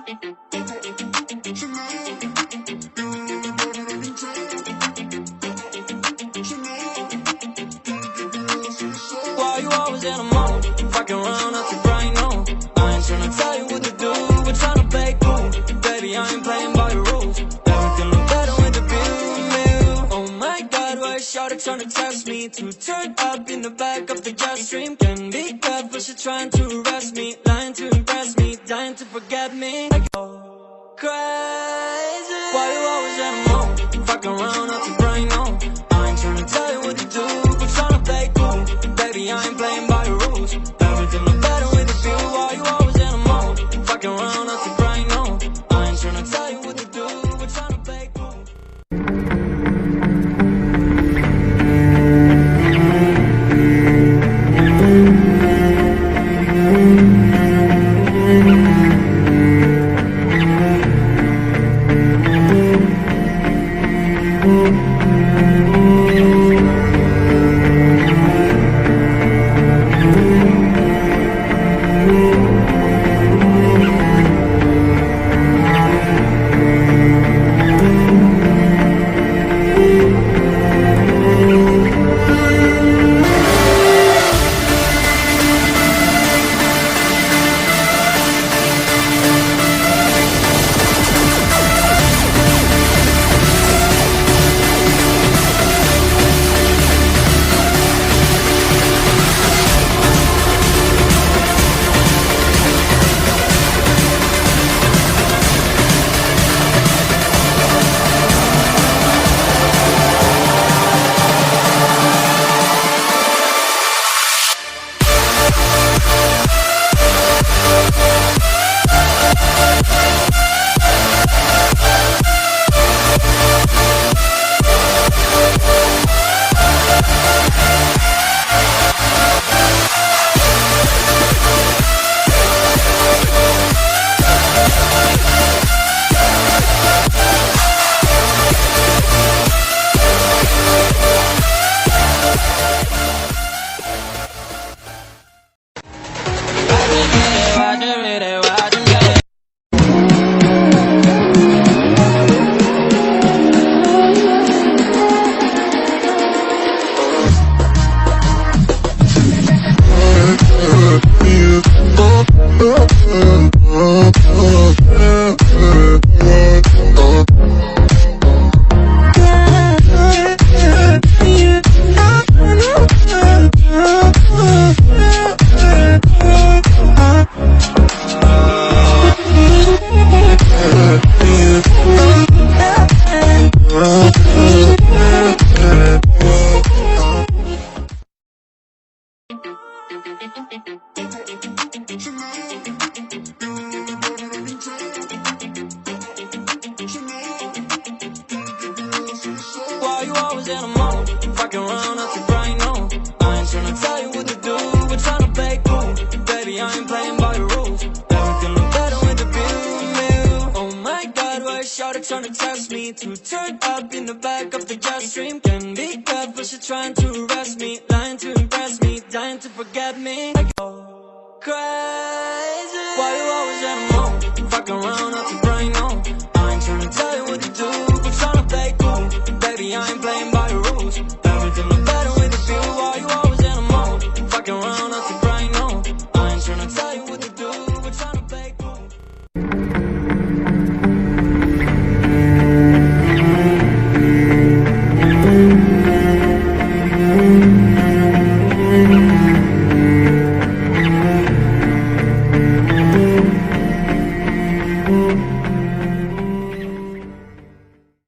Why you always in a mode? Fucking around at the brain, no. I ain't tryna tell you what to do, we're tryna play cool. Baby, I ain't playing by the rules. Everything look better with the view. Oh my god, why is Shawty tryna test me? To turn up in the back of the jet stream. Can be careful, she trying to arrest me. Lying to impress me, dying to forget me. I go crazy. Why you always in a mode? Fucking around at the brain, no. I ain't tryna tell you what to do, we're tryna play cool. Baby, I ain't playing by the rules. Everything look better with a view. Why you always in a mode? Fucking around at the brain, no. I ain't tryna tell you what to do, we're tryna play cool. Why you always in a mode? Fucking around at the brain, no. I ain't tryna tell you what to do, we're tryna play cool. Baby, I ain't playing by the rules. Everything look better with the view. Oh my god, why is Shawty tryna test me? To turn up in the back of the jet stream. Can be careful, she trying to arrest me. Lying to impress me, dying to forget me. I go crazy. Why you always in a mode? Fucking around at the brain, no. I ain't tryna tell you what to do, we're tryna play cool. Baby, I ain't playing by the rules. Everything look better with the view. Why you always in a mode? Fucking around at the brain, no. I ain't tryna tell you what to do, we're tryna play cool. Thank you.